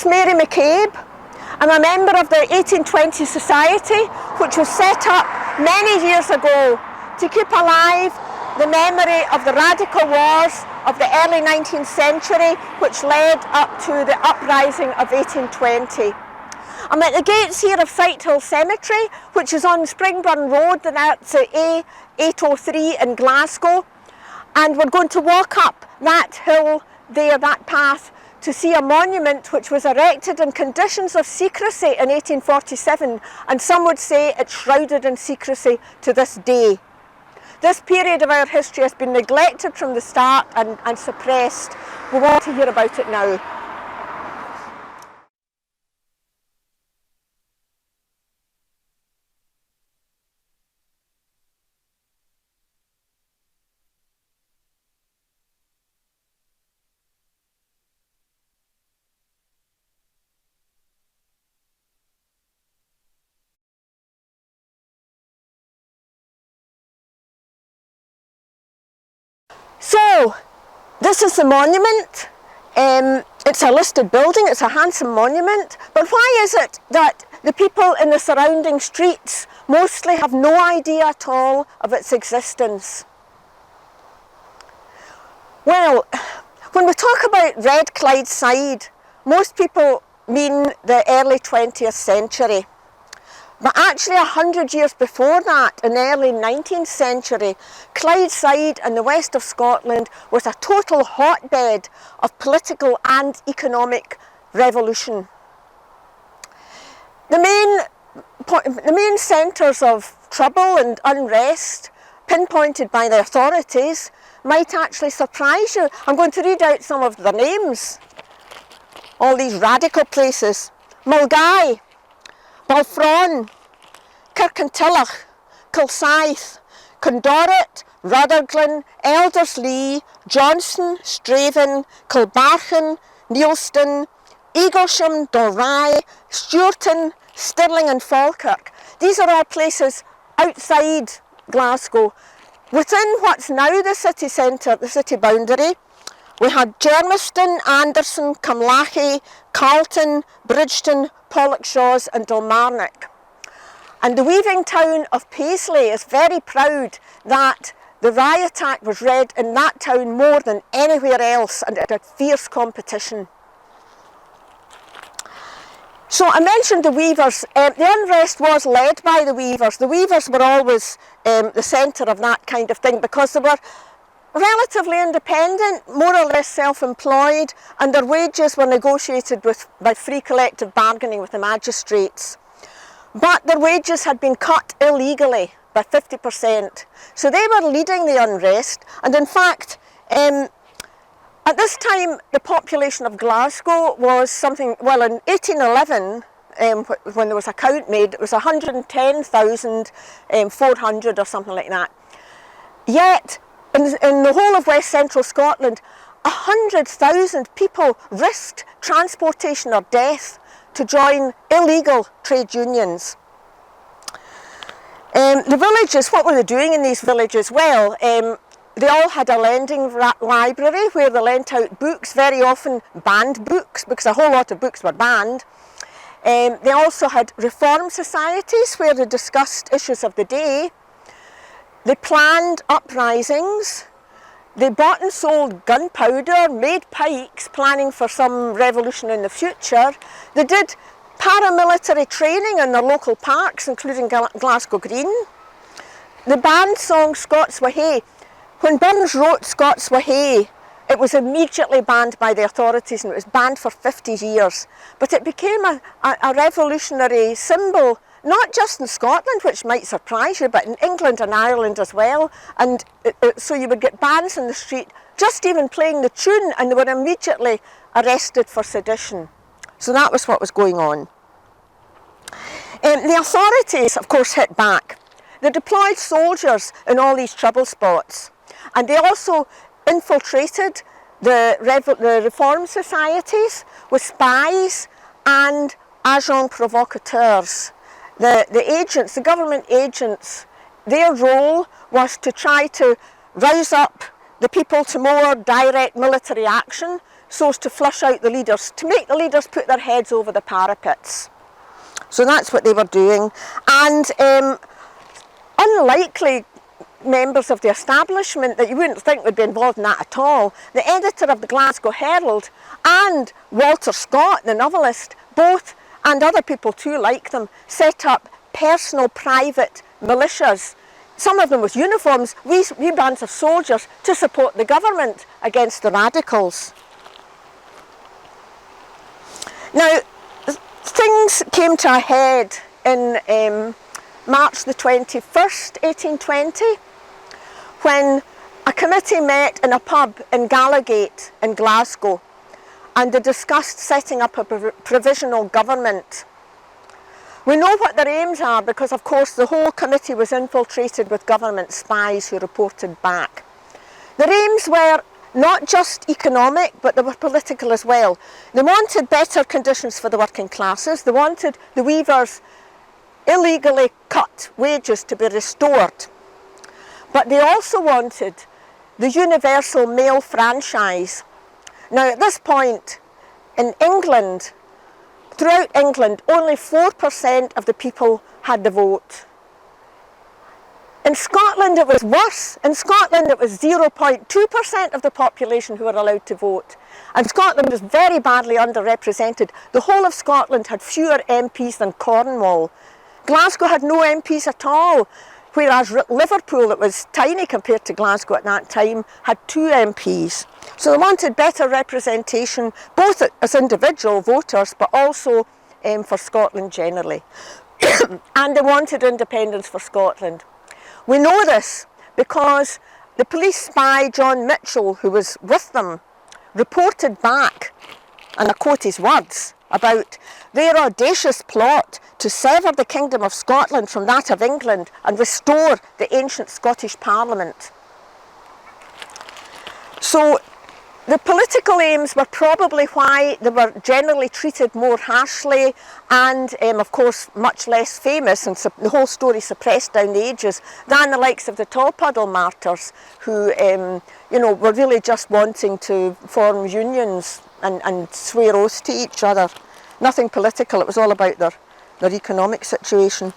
Mary McCabe. I'm a member of the 1820 Society, which was set up many years ago to keep alive the memory of the radical wars of the early 19th century, which led up to the uprising of 1820. I'm at the gates here of Sighthill Cemetery, which is on Springburn Road, and that's A803 in Glasgow. And we're going to walk up that hill there, that path, to see a monument which was erected in conditions of secrecy in 1847, and some would say it's shrouded in secrecy to this day. This period of our history has been neglected from the start and suppressed. We want to hear about it now. So, this is the monument. It's a listed building, it's a handsome monument, but why is it that the people in the surrounding streets mostly have no idea at all of its existence? Well, when we talk about Red Clydeside, most people mean the early 20th century. But actually 100 years before that, in the early 19th century, Clydeside in the west of Scotland was a total hotbed of political and economic revolution. The main centres of trouble and unrest pinpointed by the authorities might actually surprise you. I'm going to read out some of the names. All these radical places: Mulgai, Balfron, Kirkintilloch, Kilsyth, Condorit, Rutherglen, Elderslie, Johnson, Strathaven, Kilbarchan, Neilston, Eaglesham, Dorrye, Stewarton, Stirling and Falkirk. These are all places outside Glasgow. Within what's now the city centre, the city boundary, we had Germiston, Anderson, Cumlache, Carlton, Bridgeton, Pollokshaws and Dalmarnock. And the weaving town of Paisley is very proud that the riot act was read in that town more than anywhere else, and it had fierce competition. So I mentioned the weavers. The unrest was led by the weavers. The weavers were always the centre of that kind of thing because they were relatively independent, more or less self-employed, and their wages were negotiated by free collective bargaining with the magistrates. But their wages had been cut illegally by 50%. So they were leading the unrest, and in fact, at this time the population of Glasgow was something, well, in 1811, when there was a count made, it was 110,400 or something like that. Yet, in the whole of West Central Scotland, 100,000 people risked transportation or death to join illegal trade unions. The villages, what were they doing in these villages? Well, they all had a lending library where they lent out books, very often banned books, because a whole lot of books were banned. They also had reform societies where they discussed issues of the day. They planned uprisings, they bought and sold gunpowder, made pikes, planning for some revolution in the future. They did paramilitary training in their local parks, including Glasgow Green. They banned song Scots Wha Hae. When Burns wrote Scots Wha Hae, it was immediately banned by the authorities, and it was banned for 50 years. But it became a revolutionary symbol, not just in Scotland, which might surprise you, but in England and Ireland as well. And so you would get bands in the street just even playing the tune, and they were immediately arrested for sedition. So that was what was going on. The authorities, of course, hit back. They deployed soldiers in all these trouble spots, and they also infiltrated the reform societies with spies and agents provocateurs. The agents, the government agents, their role was to try to rouse up the people to more direct military action, so as to flush out the leaders, to make the leaders put their heads over the parapets. So that's what they were doing. And unlikely members of the establishment that you wouldn't think would be involved in that at all, the editor of the Glasgow Herald and Walter Scott, the novelist, both, and other people too like them, set up personal private militias, some of them with uniforms, wee bands of soldiers, to support the government against the radicals. Now, things came to a head in March the 21st, 1820, when a committee met in a pub in Gallowgate in Glasgow, and they discussed setting up a provisional government. We know what their aims are because, of course, the whole committee was infiltrated with government spies who reported back. Their aims were not just economic, but they were political as well. They wanted better conditions for the working classes. They wanted the weavers' illegally cut wages to be restored. But they also wanted the universal male franchise. Now, at this point in England, throughout England, only 4% of the people had the vote. In Scotland it was worse. In Scotland it was 0.2% of the population who were allowed to vote. And Scotland was very badly underrepresented. The whole of Scotland had fewer MPs than Cornwall. Glasgow had no MPs at all, whereas Liverpool, that was tiny compared to Glasgow at that time, had 2 MPs. So they wanted better representation, both as individual voters, but also for Scotland generally. And they wanted independence for Scotland. We know this because the police spy John Mitchell, who was with them, reported back, and I quote his words, about their audacious plot to sever the Kingdom of Scotland from that of England and restore the ancient Scottish Parliament. So the political aims were probably why they were generally treated more harshly and, of course, much less famous, and the whole story suppressed down the ages, than the likes of the Tolpuddle martyrs, who were really just wanting to form unions and swear oaths to each other. Nothing political, it was all about their economic situation.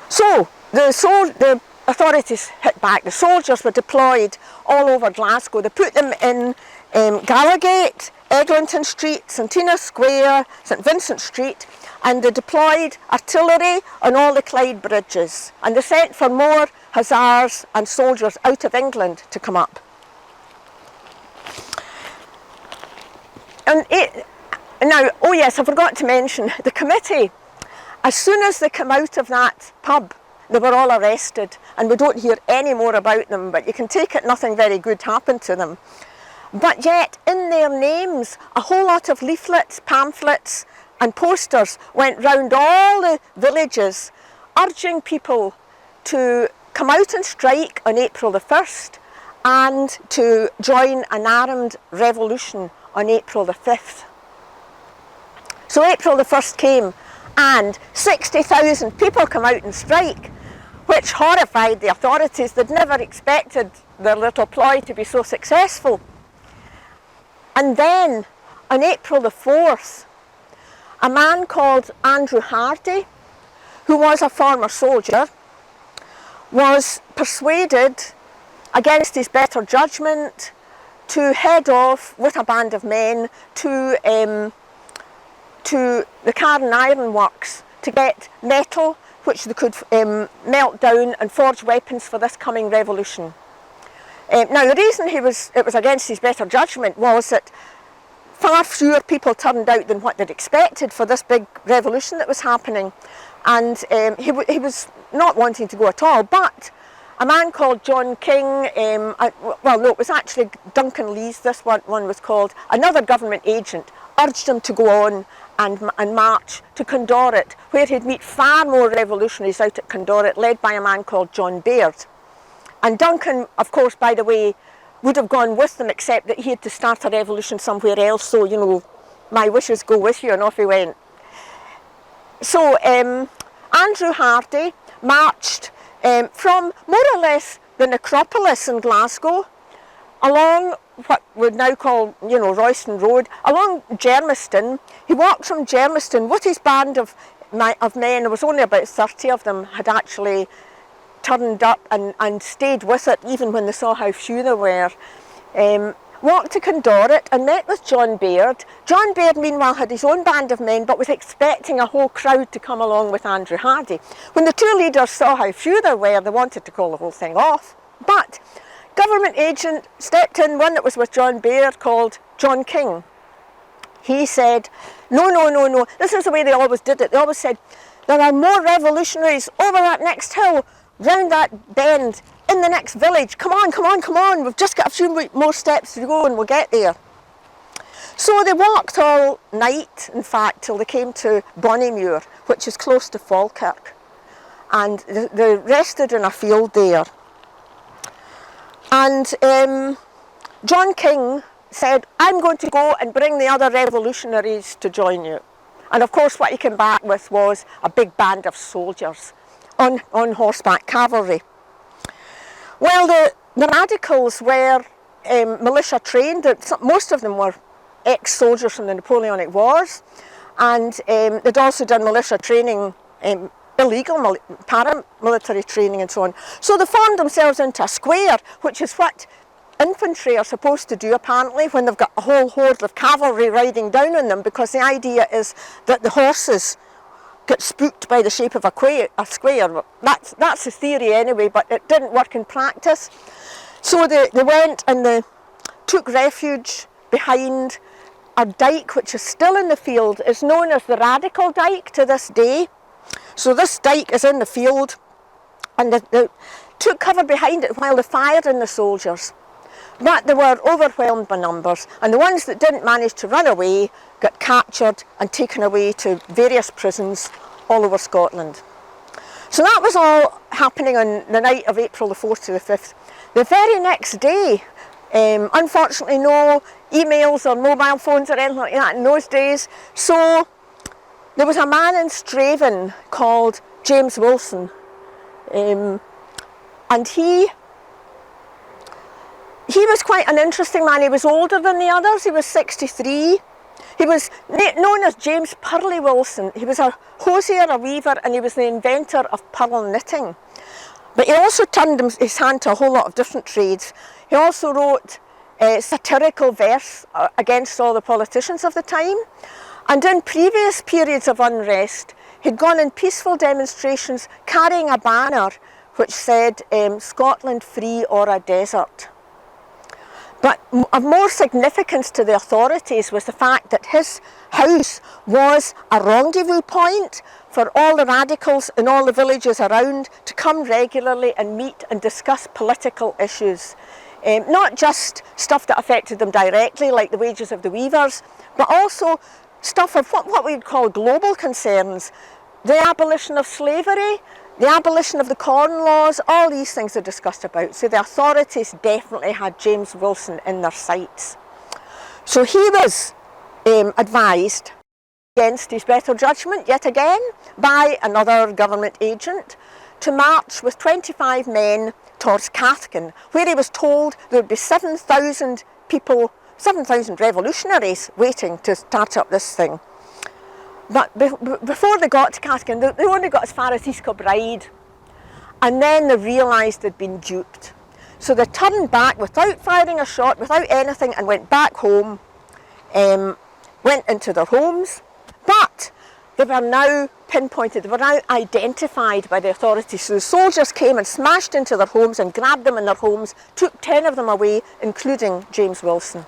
So the authorities hit back. The soldiers were deployed all over Glasgow. They put them in Gallowgate, Eglinton Street, St Tina Square, St Vincent Street, and they deployed artillery on all the Clyde bridges. And they sent for more hussars and soldiers out of England to come up. Now, oh yes, I forgot to mention, the committee, as soon as they came out of that pub, they were all arrested, and we don't hear any more about them, but you can take it nothing very good happened to them. But yet, in their names, a whole lot of leaflets, pamphlets and posters went round all the villages, urging people to come out and strike on April the 1st and to join an armed revolution on April the 5th. So April the 1st came, and 60,000 people come out and strike, which horrified the authorities. They'd never expected their little ploy to be so successful. And then, on April the 4th, a man called Andrew Hardie, who was a former soldier, was persuaded, against his better judgment, to head off with a band of men to the Carron Iron Works to get metal which they could melt down and forge weapons for this coming revolution. Now, the reason it was against his better judgment was that far fewer people turned out than what they'd expected for this big revolution that was happening, and he was not wanting to go at all. But a man called John King, well no, it was actually Duncan Lees, this one was called, another government agent, urged him to go on and march to Condorit, where he'd meet far more revolutionaries out at Condorit, led by a man called John Baird. And Duncan, of course, by the way, would have gone with them, except that he had to start a revolution somewhere else, so, you know, my wishes go with you, and off he went. So Andrew Hardie marched from more or less the necropolis in Glasgow along what we'd now call, Royston Road, along Germiston. He walked from Germiston with his band of men. There was only about 30 of them had actually turned up and stayed with it, even when they saw how few there were. Walked to Condorit and met with John Baird. John Baird, meanwhile, had his own band of men, but was expecting a whole crowd to come along with Andrew Hardie. When the two leaders saw how few there were, they wanted to call the whole thing off. But government agent stepped in, one that was with John Baird, called John King. He said, no, this is the way they always did it. They always said, there are more revolutionaries over that next hill, round that bend, in the next village. Come on, we've just got a few more steps to go and we'll get there. So they walked all night, in fact, till they came to Bonnymuir, which is close to Falkirk. And they rested in a field there. And John King said, I'm going to go and bring the other revolutionaries to join you. And of course what he came back with was a big band of soldiers on horseback cavalry. Well, the radicals were militia trained. Most of them were ex-soldiers from the Napoleonic Wars, and they'd also done militia training, illegal paramilitary training and so on. So they formed themselves into a square, which is what infantry are supposed to do apparently when they've got a whole horde of cavalry riding down on them, because the idea is that the horses get spooked by the shape of a square. That's the theory anyway, but it didn't work in practice. So they went and they took refuge behind a dike which is still in the field. It's known as the Radical Dyke to this day. So this dike is in the field, and they took cover behind it while they fired on the soldiers. But they were overwhelmed by numbers, and the ones that didn't manage to run away got captured and taken away to various prisons all over Scotland. So that was all happening on the night of April the 4th to the 5th. The very next day, unfortunately no emails or mobile phones or anything like that in those days, so there was a man in Strathaven called James Wilson, and he was quite an interesting man. He was older than the others. He was 63. He was known as James Purlie Wilson. He was a hosier, a weaver, and he was the inventor of pearl knitting. But he also turned his hand to a whole lot of different trades. He also wrote satirical verse against all the politicians of the time. And in previous periods of unrest, he'd gone in peaceful demonstrations carrying a banner which said, Scotland free or a desert. But of more significance to the authorities was the fact that his house was a rendezvous point for all the radicals in all the villages around to come regularly and meet and discuss political issues. Not just stuff that affected them directly, like the wages of the weavers, but also stuff of what we'd call global concerns. The abolition of slavery, the abolition of the Corn Laws, all these things are discussed about. So the authorities definitely had James Wilson in their sights. So he was advised, against his better judgment yet again, by another government agent to march with 25 men towards Cathkin, where he was told there would be 7,000 people, 7,000 revolutionaries waiting to start up this thing. But before they got to Cathkin, they only got as far as East Kilbride, and then they realised they'd been duped. So they turned back without firing a shot, without anything, and went back home, went into their homes. But they were now pinpointed, they were now identified by the authorities. So the soldiers came and smashed into their homes and grabbed them in their homes, took 10 of them away, including James Wilson.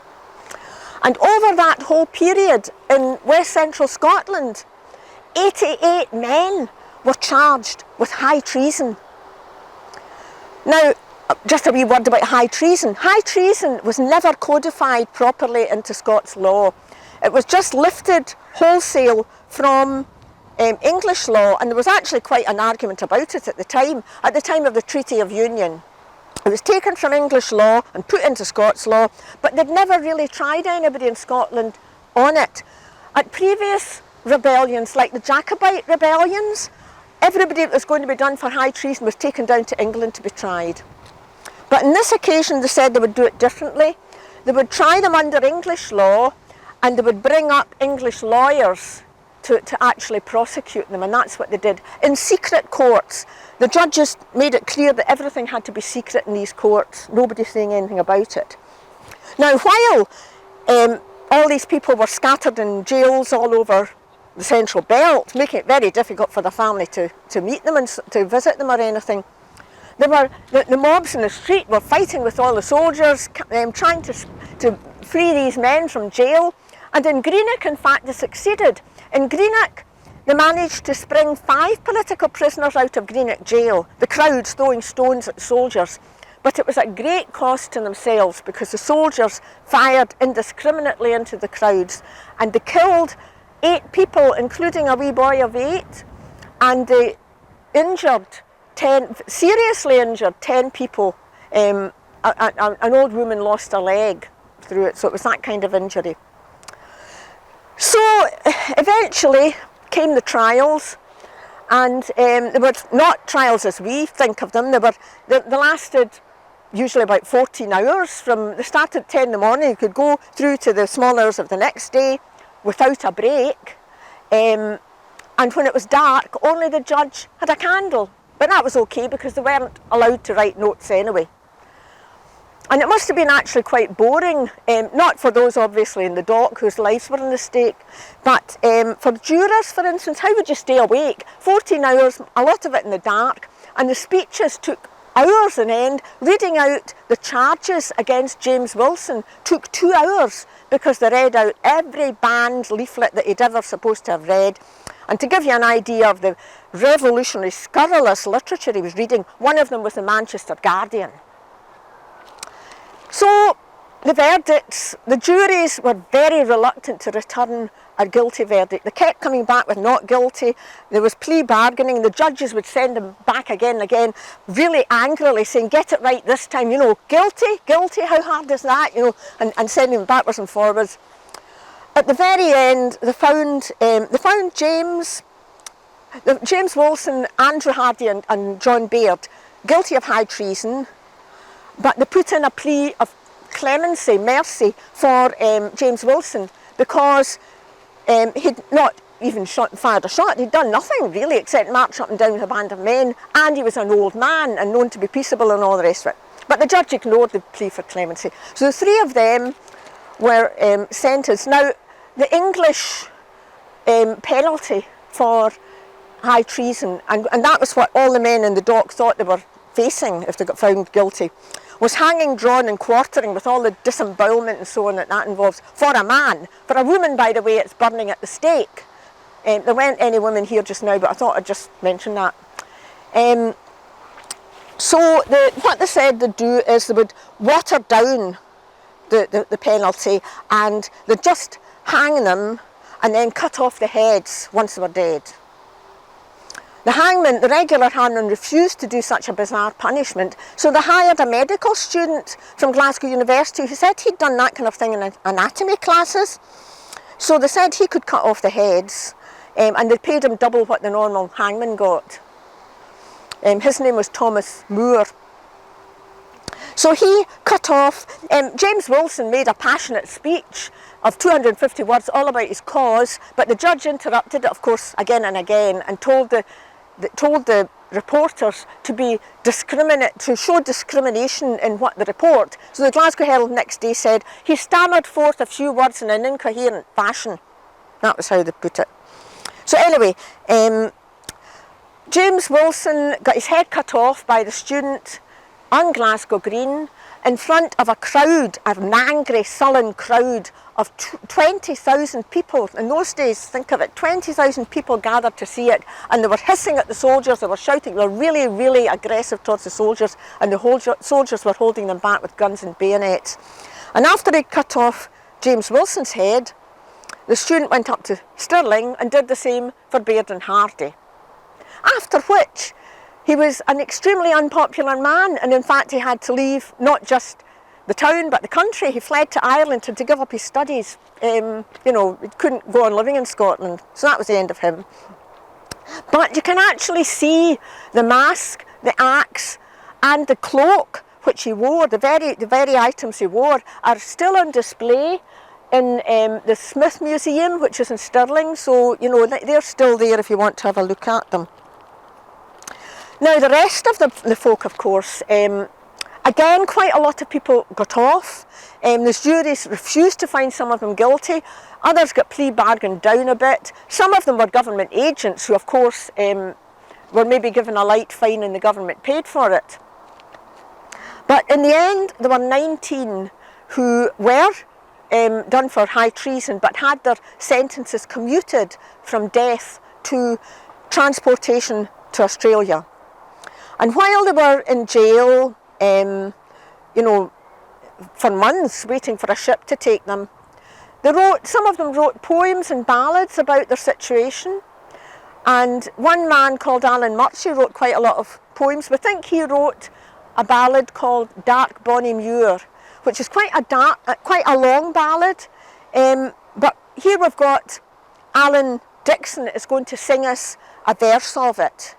And over that whole period in West Central Scotland, 88 men were charged with high treason. Now, just a wee word about high treason. High treason was never codified properly into Scots law. It was just lifted wholesale from English law, and there was actually quite an argument about it at the time of the Treaty of Union. It was taken from English law and put into Scots law, but they'd never really tried anybody in Scotland on it. At previous rebellions, like the Jacobite rebellions, everybody that was going to be done for high treason was taken down to England to be tried. But on this occasion they said they would do it differently. They would try them under English law, and they would bring up English lawyers to actually prosecute them, and that's what they did. In secret courts, the judges made it clear that everything had to be secret in these courts, nobody saying anything about it. Now, while all these people were scattered in jails all over the central belt, making it very difficult for the family to meet them and to visit them or anything, the mobs in the street were fighting with all the soldiers, trying to free these men from jail. And in Greenock, in fact, they succeeded. In Greenock, they managed to spring 5 political prisoners out of Greenock jail, the crowds throwing stones at soldiers. But it was at great cost to themselves, because the soldiers fired indiscriminately into the crowds, and they killed 8 people, including a wee boy of 8, and they seriously injured 10 people. An old woman lost a leg through it, so it was that kind of injury. So eventually came the trials, and they were not trials as we think of them. They lasted usually about 14 hours. They started at 10 in the morning. You could go through to the small hours of the next day without a break. And when it was dark, only the judge had a candle. But that was okay, because they weren't allowed to write notes anyway. And it must have been actually quite boring, not for those obviously in the dock whose lives were in the stake, but for jurors, for instance. How would you stay awake? 14 hours, a lot of it in the dark, and the speeches took hours on end. Reading out the charges against James Wilson took 2 hours, because they read out every banned leaflet that he'd ever supposed to have read. And to give you an idea of the revolutionary, scurrilous literature he was reading, one of them was the Manchester Guardian. So the verdicts, the juries were very reluctant to return a guilty verdict. They kept coming back with not guilty. There was plea bargaining. The judges would send them back again and again, really angrily saying, get it right this time, guilty, guilty, how hard is that, and sending them backwards and forwards. At the very end, they found James Wilson, Andrew Hardie and John Baird guilty of high treason, but they put in a plea of clemency, mercy, for James Wilson, because he'd not even fired a shot. He'd done nothing really except march up and down with a band of men, and he was an old man and known to be peaceable and all the rest of it. But the judge ignored the plea for clemency. So the 3 of them were sentenced. Now, the English penalty for high treason, and that was what all the men in the dock thought they were facing if they got found guilty, was hanging, drawn and quartering, with all the disembowelment and so on that involves, for a man. For a woman, by the way, it's burning at the stake. There weren't any women here just now, but I thought I'd just mention that. So what they said they'd do is they would water down the penalty, and they'd just hang them and then cut off the heads once they were dead. The hangman, the regular hangman, refused to do such a bizarre punishment, so they hired a medical student from Glasgow University who said he'd done that kind of thing in anatomy classes. So they said he could cut off the heads, and they paid him double what the normal hangman got. His name was Thomas Moore. So he cut off. James Wilson made a passionate speech of 250 words all about his cause, but the judge interrupted it, of course, again and again, and told the reporters to show discrimination in what they report. So the Glasgow Herald next day said he stammered forth a few words in an incoherent fashion. That was how they put it. So anyway, James Wilson got his head cut off by the student on Glasgow Green in front of a crowd, an angry, sullen crowd of 20,000 people. In those days, think of it, 20,000 people gathered to see it, and they were hissing at the soldiers, they were shouting, they were really, really aggressive towards the soldiers, and the soldiers were holding them back with guns and bayonets. And after they cut off James Wilson's head, the student went up to Stirling and did the same for Baird and Hardie. After which, he was an extremely unpopular man, and in fact he had to leave not just the town but the country. He fled to Ireland to give up his studies. He couldn't go on living in Scotland, so that was the end of him. But you can actually see the mask, the axe and the cloak which he wore, the very items he wore, are still on display in the Smith Museum, which is in Stirling. So, you know, they're still there if you want to have a look at them. Now, the rest of the folk, of course, again, quite a lot of people got off. The juries refused to find some of them guilty. Others got plea bargained down a bit. Some of them were government agents who, of course, were maybe given a light fine and the government paid for it. But in the end, there were 19 who were done for high treason, but had their sentences commuted from death to transportation to Australia. And while they were in jail, you know, for months waiting for a ship to take them, some of them wrote poems and ballads about their situation. And one man called Alan Murchie wrote quite a lot of poems. We think he wrote a ballad called Dark Bonnymuir, which is quite a long ballad. But here we've got Alan Dixon is going to sing us a verse of it.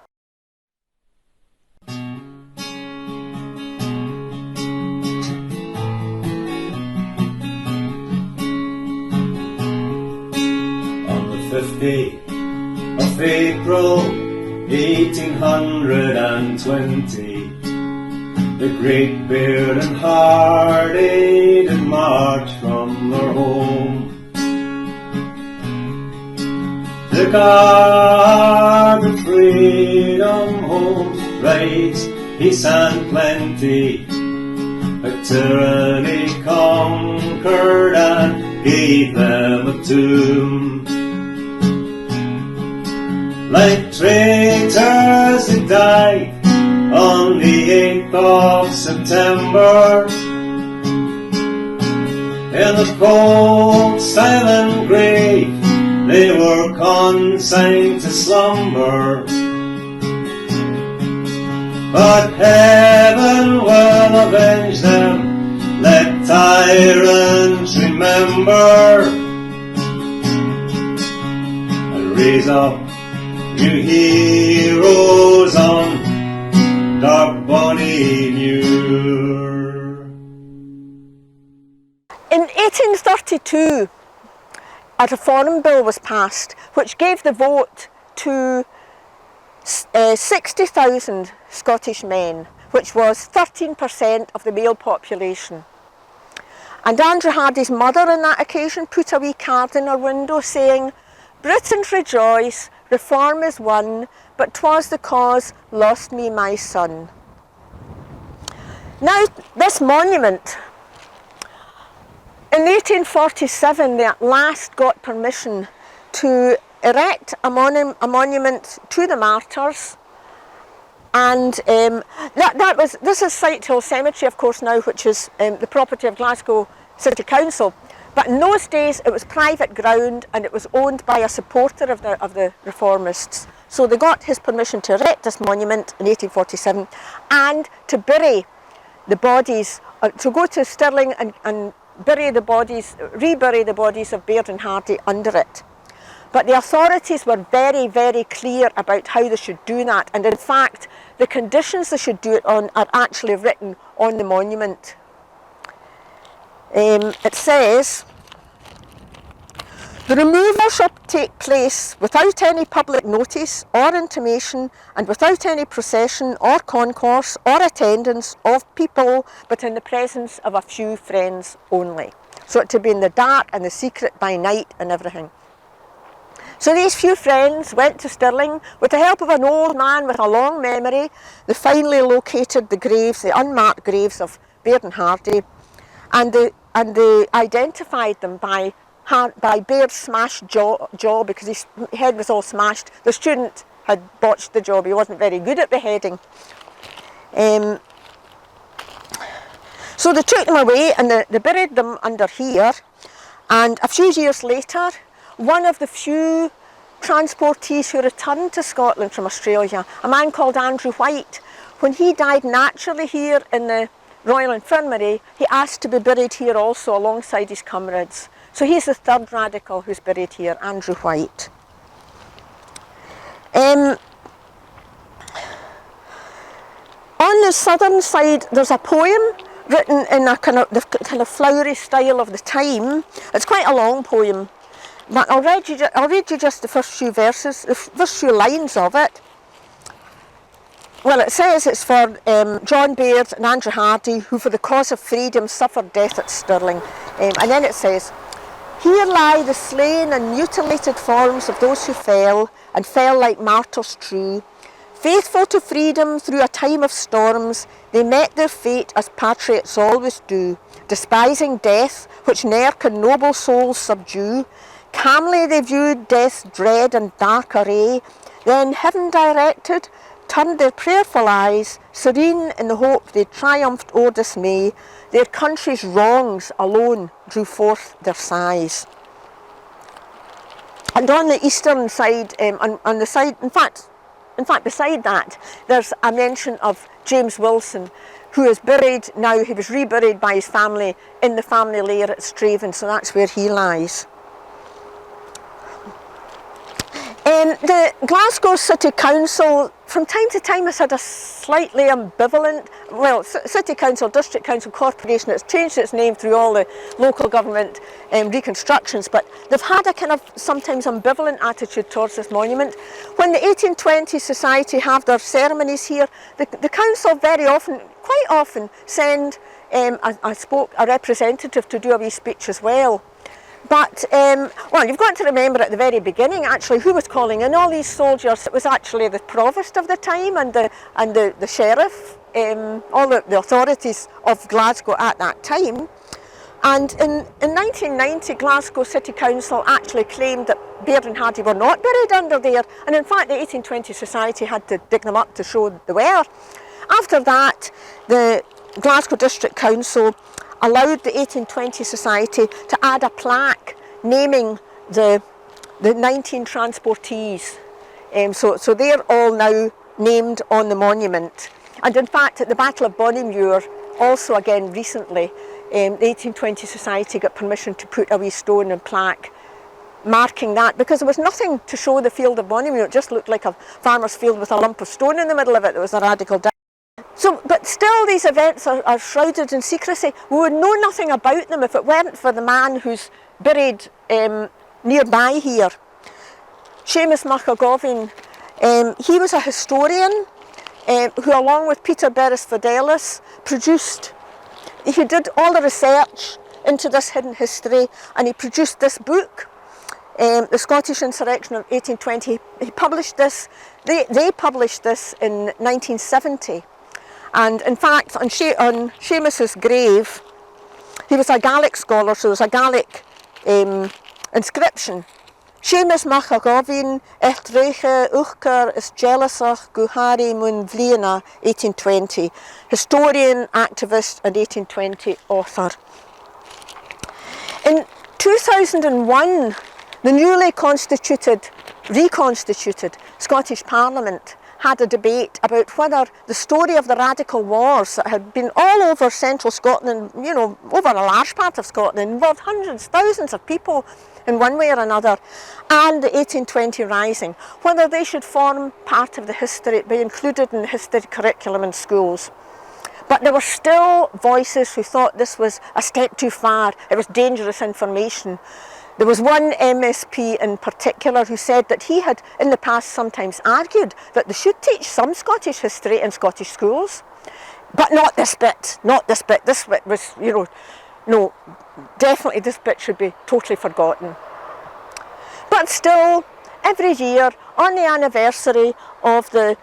On the 50th of April 1820, the great Baird and Hardie did march from their home to guard the freedom home, right, peace and plenty. But tyranny conquered and gave them a tomb. Like traitors they died on the 8th of September, in the cold, silent grave they were consigned to slumber. But heaven will avenge them, let tyrants remember, and raise up new heroes on dark Bonnymuir. In 1832, a Reform Bill was passed which gave the vote to 60,000 Scottish men, which was 13% of the male population. And Andrew Hardie's mother on that occasion put a wee card in her window saying, "Britons rejoice, reform is won, but 'twas the cause lost me my son." Now, this monument, in 1847, they at last got permission to erect a monument to the martyrs. And this is Sighthill Cemetery, of course, now, which is the property of Glasgow City Council. But in those days, it was private ground and it was owned by a supporter of the reformists. So they got his permission to erect this monument in 1847 and to bury the bodies, to go to Stirling and bury the bodies, rebury the bodies of Baird and Hardie under it. But the authorities were very, very clear about how they should do that. And in fact, the conditions they should do it on are actually written on the monument. It says, "The removal shall take place without any public notice or intimation and without any procession or concourse or attendance of people, but in the presence of a few friends only." So it to be in the dark and the secret by night and everything. So these few friends went to Stirling with the help of an old man with a long memory. They finally located the graves, the unmarked graves of Baird and Hardie, and they identified them by Baird's smashed jaw because his head was all smashed. The student had botched the job, he wasn't very good at beheading. So they took them away and they buried them under here, and a few years later, one of the few transportees who returned to Scotland from Australia, a man called Andrew White, when he died naturally here in the Royal Infirmary, he asked to be buried here also alongside his comrades. So he's the third radical who's buried here, Andrew White. On On the southern side, there's a poem written in a kind of flowery style of the time. It's quite a long poem, but I'll read you just the first few verses, the first few lines of it. Well, it says it's for John Baird and Andrew Hardie, who for the cause of freedom suffered death at Stirling. And then it says, "Here lie the slain and mutilated forms of those who fell, and fell like martyrs true. Faithful to freedom through a time of storms, they met their fate as patriots always do, despising death, which ne'er can noble souls subdue. Calmly they viewed death's dread and dark array, then heaven directed, turned their prayerful eyes, serene in the hope they triumphed o'er dismay. Their country's wrongs alone drew forth their sighs." And on the eastern side, on the side, in fact, beside that, there's a mention of James Wilson, who is buried now. He was reburied by his family in the family lair at Strathaven, so that's where he lies. The Glasgow City Council, from time to time, has had a slightly ambivalent, well, City Council, District Council, Corporation, it's changed its name through all the local government reconstructions, but they've had a kind of sometimes ambivalent attitude towards this monument. When the 1820 Society have their ceremonies here, the council very often, quite often, send a representative to do a wee speech as well. But, well, you've got to remember at the very beginning, actually, who was calling in all these soldiers? It was actually the provost of the time and the sheriff, all the authorities of Glasgow at that time. And in 1990, Glasgow City Council actually claimed that Baird and Hardie were not buried under there, and in fact the 1820 Society had to dig them up to show they were. After that, the Glasgow District Council allowed the 1820 Society to add a plaque naming the 19 transportees. So they're all now named on the monument. And in fact, at the Battle of Bonnymuir, also again recently, the 1820 Society got permission to put a wee stone and plaque marking that, because there was nothing to show the field of Bonnymuir. It just looked like a farmer's field with a lump of stone in the middle of it that was a radical doubt. So, but still these events are shrouded in secrecy. We would know nothing about them if it weren't for the man who's buried nearby here. Seamus McAgovin, he was a historian who, along with Peter Beres Fidelis, he did all the research into this hidden history, and he produced this book, The Scottish Insurrection of 1820. He published this, they published this in 1970. And in fact, on Seamus's grave, he was a Gaelic scholar, so there was a Gaelic inscription. Seamus McAgovin, Echtreiche Uchker is jealousach Guhari mun Vliena, 1820. Historian, activist, and 1820 author. In 2001, the newly reconstituted Scottish Parliament had a debate about whether the story of the radical wars that had been all over central Scotland, you know, over a large part of Scotland, involved hundreds, thousands of people in one way or another, and the 1820 Rising, whether they should form part of the history, be included in the history curriculum in schools. But there were still voices who thought this was a step too far, it was dangerous information. There was one MSP in particular who said that he had in the past sometimes argued that they should teach some Scottish history in Scottish schools, but not this bit, this bit was, you know, no, definitely this bit should be totally forgotten. But still, every year on the anniversary of the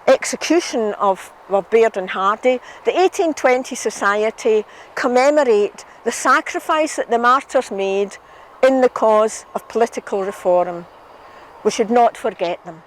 execution of Baird and Hardie, the 1820 Society commemorate the sacrifice that the martyrs made in the cause of political reform. We should not forget them.